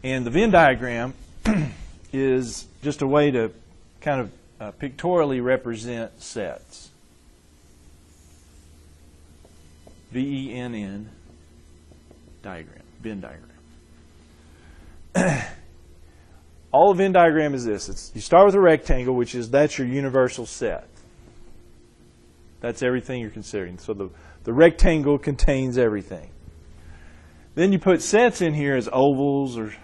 And the Venn diagram is just a way to kind of pictorially represent sets. V-E-N-N diagram, Venn diagram. All a Venn diagram is this. You start with a rectangle, that's your universal set. That's everything you're considering. So the rectangle contains everything. Then you put sets in here as ovals or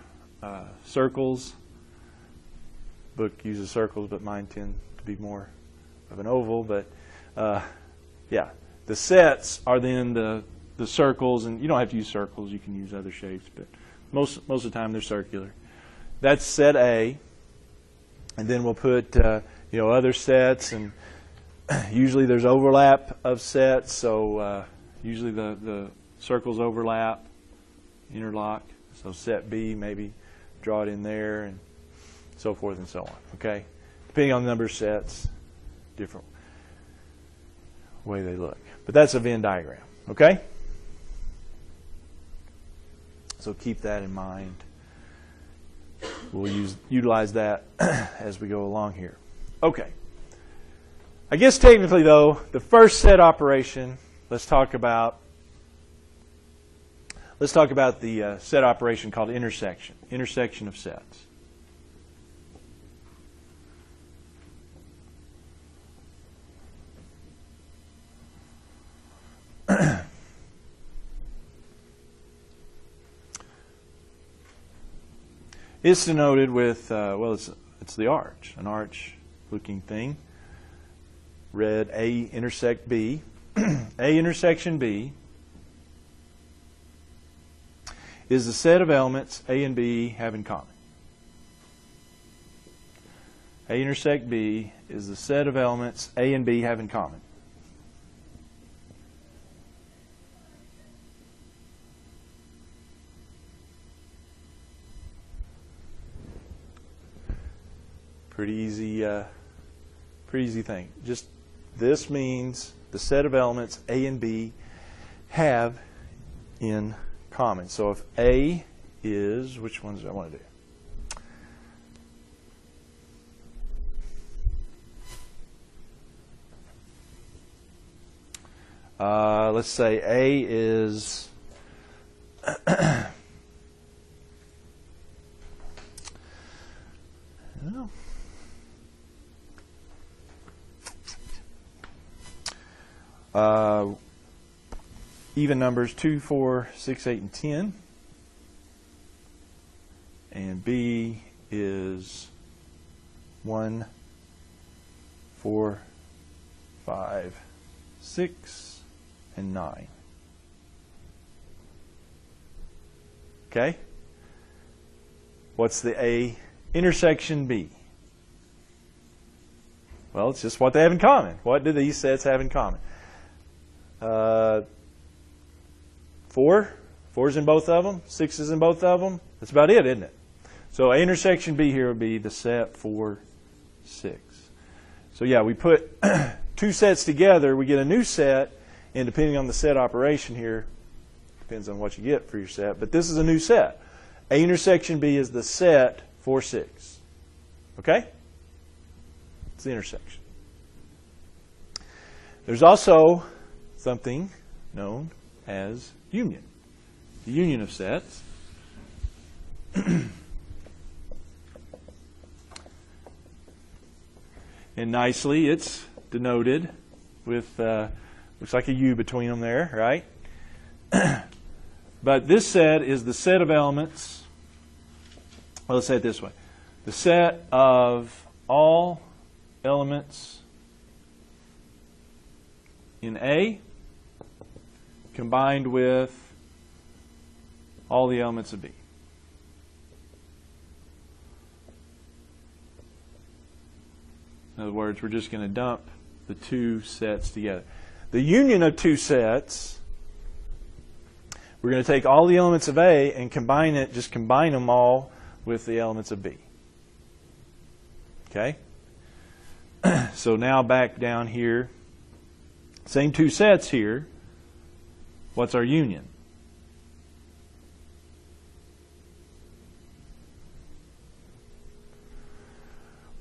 circles. Book uses circles, but mine tend to be more of an oval. But yeah, the sets are then the circles, and you don't have to use circles. You can use other shapes, but most of the time they're circular. That's set A, and then we'll put other sets, and usually there's overlap of sets, so usually the circles overlap, interlock. So set B, maybe draw it in there, and so forth and so on. Okay, depending on the number of sets, different way they look. But that's a Venn diagram. Okay, so keep that in mind. We'll utilize that as we go along here. Okay. I guess technically, though, the first set operation, let's talk about the set operation called intersection of sets. It's denoted with, it's the arch, an arch-looking thing. Red, A intersect B. A intersection B is the set of elements A and B have in common. A intersect B is the set of elements A and B have in common. Pretty easy thing. Just this means the set of elements A and B have in common. So if A is, which ones do I want to do? Let's say A is even numbers 2, 4, 6, 8, and 10. And B is 1, 4, 5, 6, and 9. Okay? What's the A intersection B? Well, it's just what they have in common. What do these sets have in common? 4? 4's in both of them. 6 is in both of them. That's about it, isn't it? So A intersection B here would be the set 4, 6. So yeah, we put two sets together, we get a new set, and depending on the set operation here, depends on what you get for your set, but this is a new set. A intersection B is the set 4, 6. Okay? It's the intersection. There's also something known as union. The union of sets. And nicely, it's denoted with, looks like a U between them there, right? But this set is the set of elements, well, let's say it this way. The set of all elements in A combined with all the elements of B. In other words, we're just going to dump the two sets together. The union of two sets, we're going to take all the elements of A and just combine them all with the elements of B. Okay? So now back down here, same two sets here. What's our union?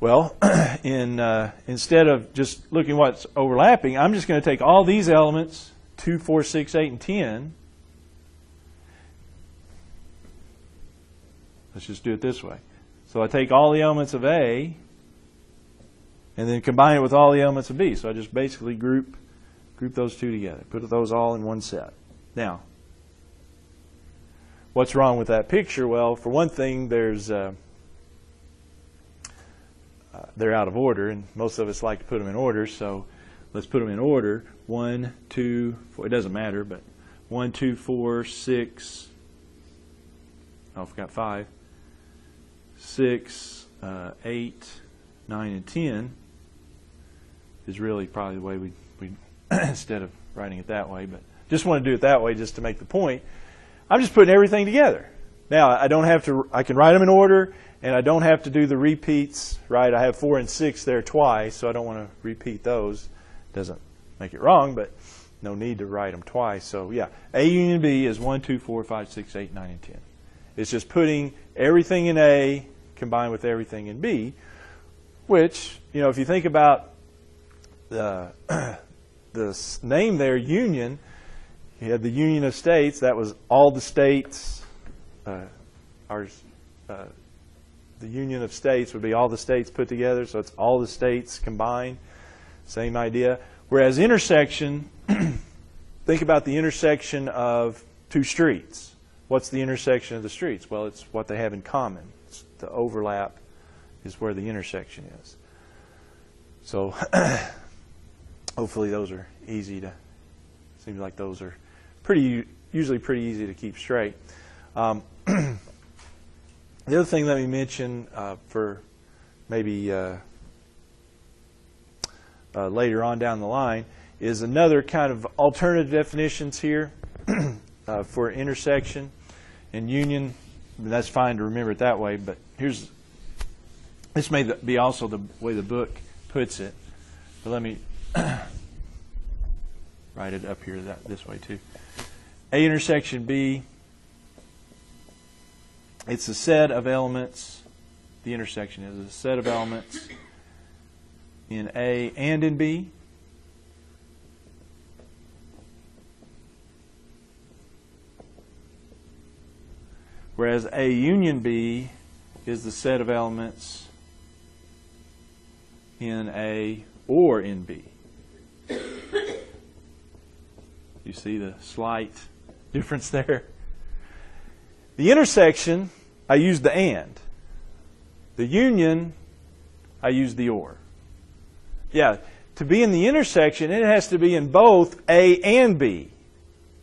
Well, instead of just looking what's overlapping, I'm just going to take all these elements, 2, 4, 6, 8, and 10. Let's just do it this way. So I take all the elements of A and then combine it with all the elements of B. So I just basically group those two together, put those all in one set. Now, what's wrong with that picture? Well, for one thing, they're out of order, and most of us like to put them in order, so let's put them in order. 1, 2, 4, it doesn't matter, but 1, 2, 4, 6, oh, I forgot 5, 6, 8, 9, and 10 is really probably the way we instead of writing it that way, but just want to do it that way just to make the point. I'm just putting everything together. Now, I don't have to, I can write them in order, and I don't have to do the repeats, right? I have 4 and 6 there twice, so I don't want to repeat those. Doesn't make it wrong, but no need to write them twice. So yeah, A union B is 1, 2, 4, 5, 6, 8, 9, and 10. It's just putting everything in A combined with everything in B, which, you know, if you think about the name there, union, you had the Union of States. That was all the states. The Union of States would be all the states put together, so it's all the states combined. Same idea. Whereas intersection, think about the intersection of two streets. What's the intersection of the streets? Well, it's what they have in common. It's the overlap is where the intersection is. So hopefully those are easy to, seems like those are usually pretty easy to keep straight. The other thing let me mention for maybe later on down the line is another kind of alternative definitions here for intersection and union. That's fine to remember it that way, but this may be also the way the book puts it, but let me write it up here this way too. A intersection B, it's a set of elements, the intersection is a set of elements in A and in B. Whereas A union B is the set of elements in A or in B. You see the slight difference there? The intersection, I use the and. The union, I use the or. Yeah, to be in the intersection, it has to be in both A and B,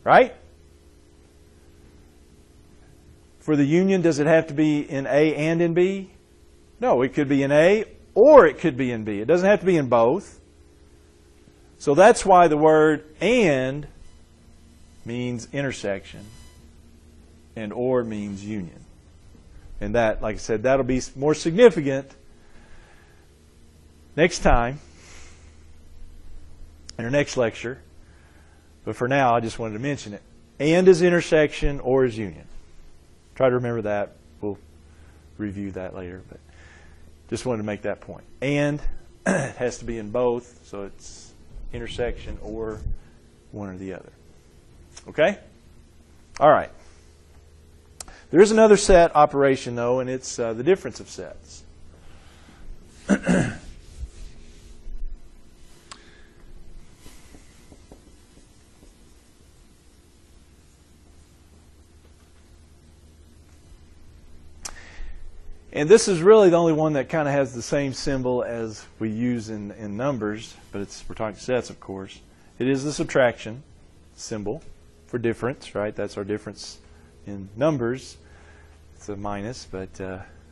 right? For the union, does it have to be in A and in B? No, it could be in A or it could be in B. It doesn't have to be in both. So that's why the word and means intersection and or means union. And that, like I said, that'll be more significant next time in our next lecture. But for now, I just wanted to mention it. And is intersection, or is union. Try to remember that. We'll review that later, but just wanted to make that point. And it has to be in both, so it's intersection or one or the other. Okay? All right. There is another set operation, though, and it's the difference of sets. And this is really the only one that kind of has the same symbol as we use in numbers, but we're talking sets, of course. It is the subtraction symbol for difference, right? That's our difference in numbers. It's a minus, but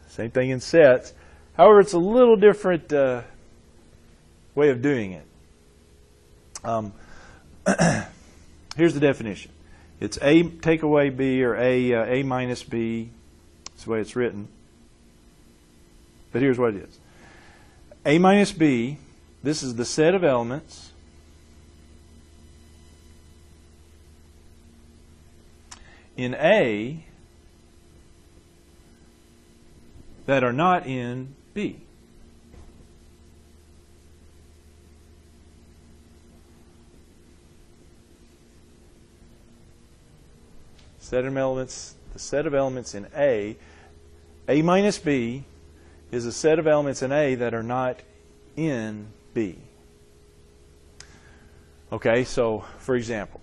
same thing in sets. However, it's a little different way of doing it. Here's the definition. It's A take away B, or A minus B. That's the way it's written. But here's what it is. A minus B, this is the set of elements in A that are not in B. set of elements, the set of elements in A minus B, is a set of elements in A that are not in B. Okay, so for example,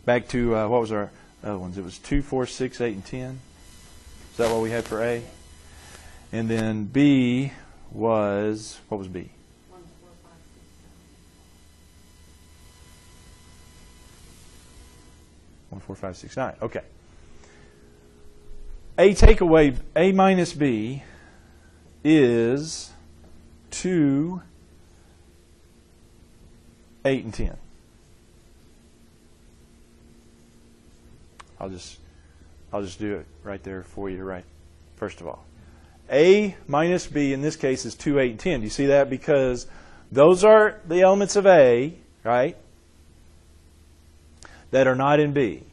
back to what was our other ones? It was 2, 4, 6, 8, and 10. Is that what we had for A? And then B was, what was B? 1, 4, 5, 6, 7. 1, 4, 5, 6, 9. Okay. A take away A minus B is 2, 8, and 10. I'll just do it right there for you, right? First of all, A minus B in this case is 2, 8, and 10. Do you see that? Because those are the elements of A, right, that are not in B.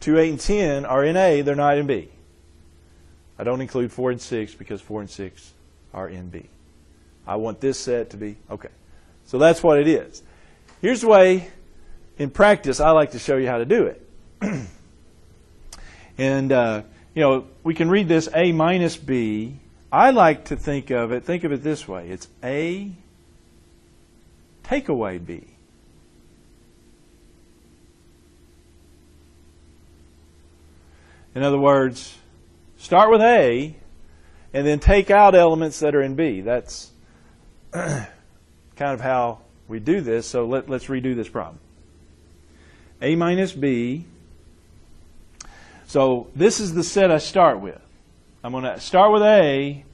2, 8, and 10 are in A. They're not in B. I don't include 4 and 6 because 4 and 6 are in B. I want this set to be, okay. So that's what it is. Here's the way, in practice, I like to show you how to do it. And, we can read this A minus B. I like to think of it this way. It's A take away B. In other words, start with A and then take out elements that are in B. That's kind of how we do this. So let's redo this problem. A minus B. So this is the set I start with. I'm going to start with A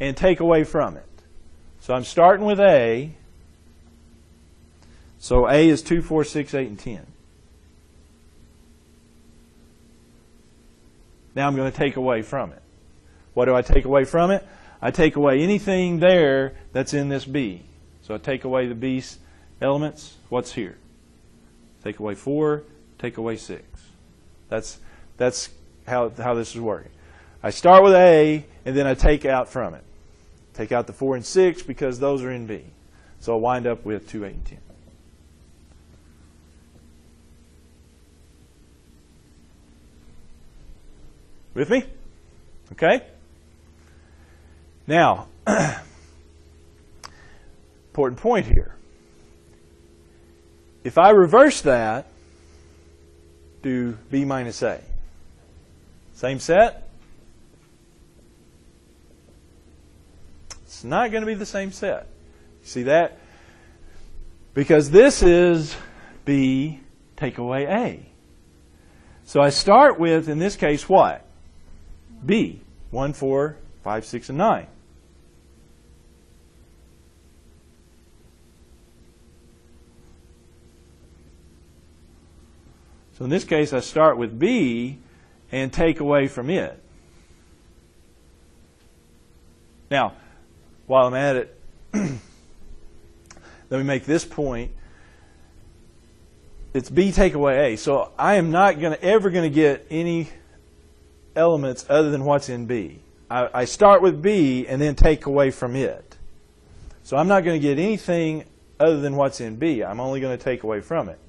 and take away from it. So I'm starting with A. So A is 2, 4, 6, 8, and 10. Now I'm going to take away from it. What do I take away from it? I take away anything there that's in this B. So I take away the B elements. What's here? Take away 4, take away 6. That's how this is working. I start with A, and then I take out from it. Take out the 4 and 6 because those are in B. So I'll wind up with 2, 8, and 10. With me? Okay? Now, important point here. If I reverse that, do B minus A. Same set? It's not going to be the same set. You see that? Because this is B take away A. So I start with, in this case, what? B. 1, 4, 5, 6, and 9. So in this case, I start with B and take away from it. Now, while I'm at it, let me make this point. It's B take away A. So I am not ever going to get any elements other than what's in B. I start with B and then take away from it. So I'm not going to get anything other than what's in B. I'm only going to take away from it.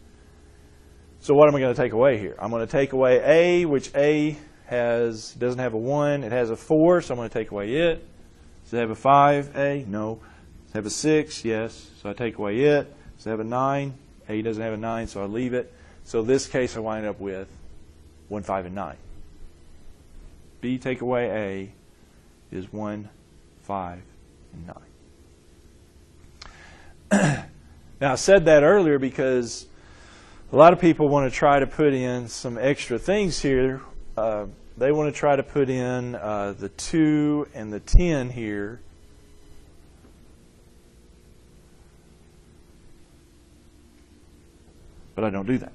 So what am I going to take away here? I'm going to take away A, which A doesn't have a 1. It has a 4, so I'm going to take away it. Does it have a 5, A? No. Does it have a 6? Yes. So I take away it. Does it have a 9? A doesn't have a 9, so I leave it. So in this case, I wind up with 1, 5, and 9. B take away A is 1, 5, and 9. Now, I said that earlier because a lot of people want to try to put in some extra things here. They want to try to put in the 2 and the 10 here. But I don't do that.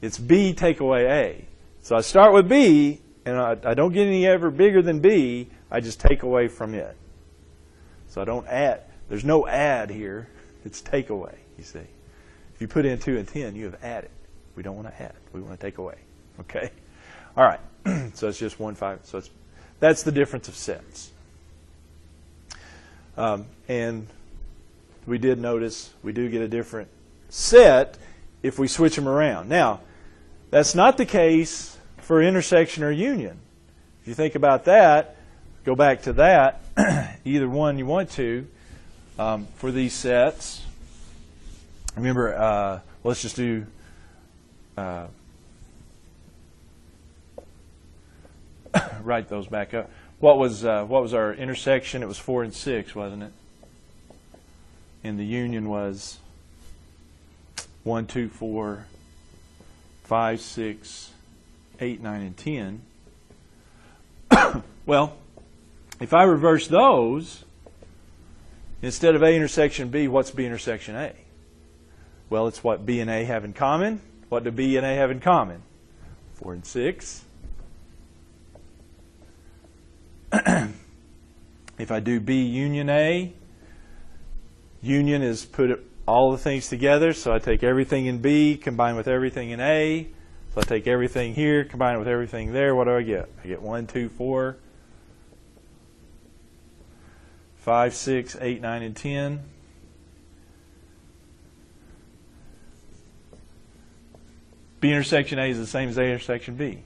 It's B take away A. So I start with B, and I don't get any ever bigger than B. I just take away from it. So I don't add. There's no add here. It's take away, you see. If you put in 2 and 10, you have added. We don't want to add. We want to take away. Okay? All right. So it's just 1, 5. So that's the difference of sets. And we did notice we do get a different set if we switch them around. Now, that's not the case for intersection or union. If you think about that, go back to that, either one you want to, for these sets. Remember, let's just do write those back up. What was our intersection? It was 4 and 6, wasn't it? And the union was 1, 2, 4, 5, 6, 8, 9, and 10. Well, if I reverse those, instead of A intersection B, what's B intersection A? Well, it's what B and A have in common. What do B and A have in common? 4 and 6. If I do B union A, union is put all the things together, so I take everything in B, combine with everything in A. So I take everything here, combine it with everything there. What do I get? I get 1, 2, 4, 5, 6, 8, 9, and 10. B intersection A is the same as A intersection B.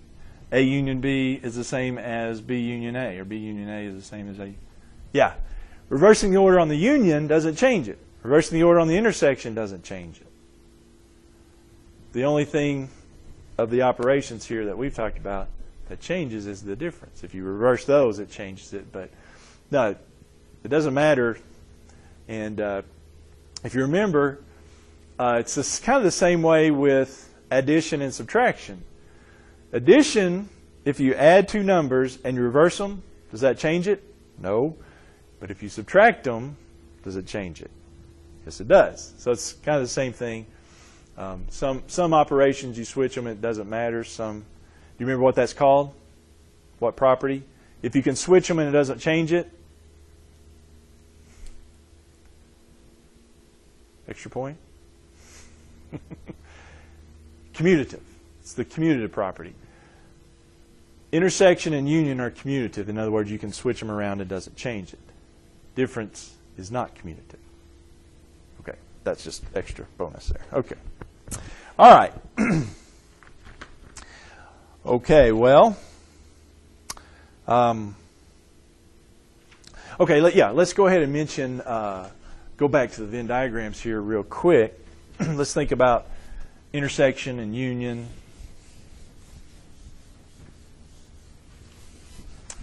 A union B is the same as B union A, or B union A is the same as A. Yeah. Reversing the order on the union doesn't change it. Reversing the order on the intersection doesn't change it. The only thing of the operations here that we've talked about that changes is the difference. If you reverse those, it changes it. But no, it doesn't matter. And if you remember, it's kind of the same way with addition and subtraction. Addition, if you add two numbers and you reverse them, does that change it? No. But if you subtract them, does it change it? Yes, it does. So it's kind of the same thing. Some operations, you switch them, it doesn't matter. Some, do you remember what that's called? What property? If you can switch them and it doesn't change it, extra point? Commutative. It's the commutative property. Intersection and union are commutative. In other words, you can switch them around, it doesn't change it. Difference is not commutative. Okay, that's just extra bonus there. Okay. All right. Okay, well. Okay, let's go ahead and mention, go back to the Venn diagrams here real quick. Let's think about intersection and union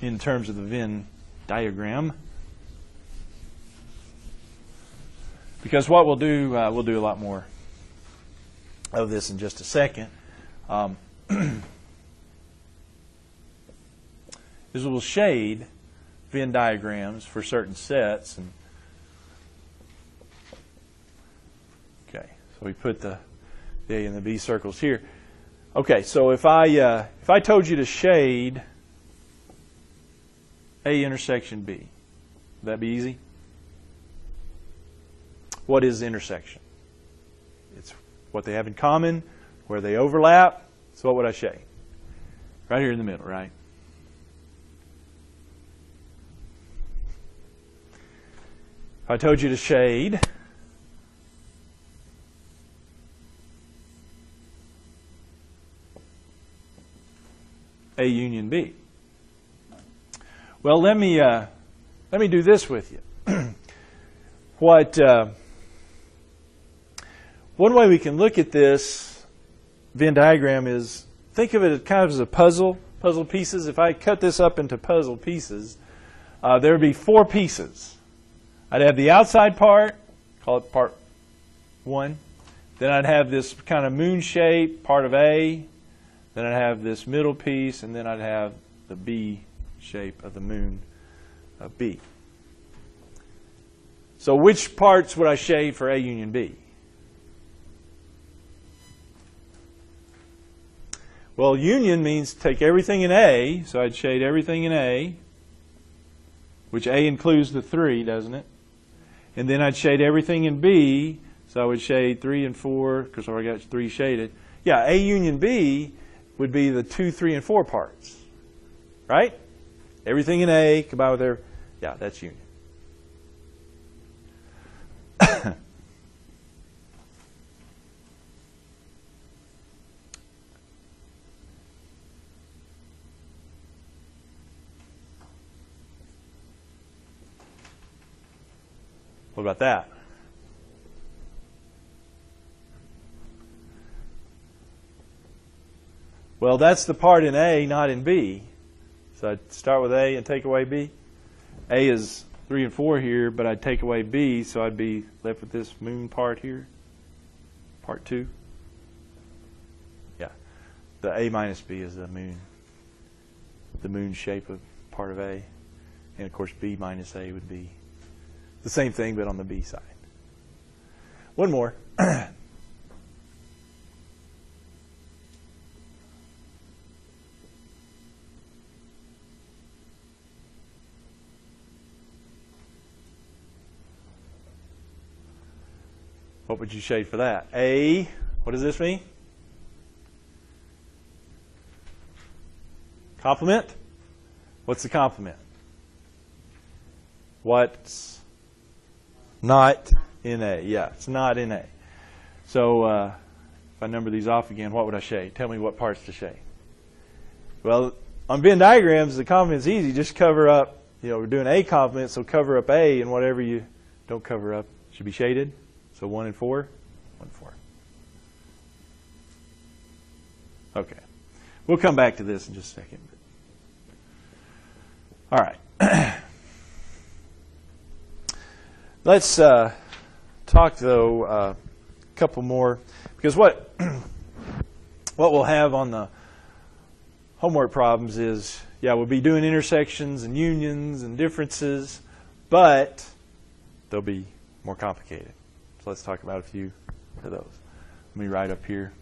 in terms of the Venn diagram. Because what we'll do a lot more of this in just a second, is we'll shade Venn diagrams for certain sets. And okay, so we put the A and the B circles here. Okay, so if I told you to shade A intersection B, would that be easy? What is intersection? It's what they have in common, where they overlap. So what would I shade? Right here in the middle, right? If I told you to shade A union B. Well, let me do this with you. One way we can look at this Venn diagram is think of it kind of as a puzzle pieces. If I cut this up into puzzle pieces, there would be 4 pieces. I'd have the outside part, call it part 1. Then I'd have this kind of moon shape, part of A. Then I'd have this middle piece, and then I'd have the B shape of the moon of B. So which parts would I shade for A union B? Well, union means take everything in A, so I'd shade everything in A, which A includes the 3, doesn't it? And then I'd shade everything in B, so I would shade 3 and 4, because I already got 3 shaded. Yeah, A union B would be the 2, 3, and 4 parts, right? Everything in A combined with their, yeah, that's union. What about that? Well, that's the part in A, not in B. So I'd start with A and take away B. A is 3 and 4 here, but I'd take away B, so I'd be left with this moon part here, part 2. Yeah, the A minus B is the moon shape of part of A. And, of course, B minus A would be the same thing, but on the B side. One more. What would you shade for that? A, what does this mean? Complement? What's the complement? What's not in A? Yeah, it's not in A. So if I number these off again, what would I shade? Tell me what parts to shade. Well, on Venn diagrams, the complement's easy. Just cover up, we're doing A complement, so cover up A, and whatever you don't cover up should be shaded. So 1 and 4, 1 and 4. Okay. We'll come back to this in just a second. All right. Let's talk, though, a couple more. Because what we'll have on the homework problems is, we'll be doing intersections and unions and differences, but they'll be more complicated. So let's talk about a few of those. Let me write up here.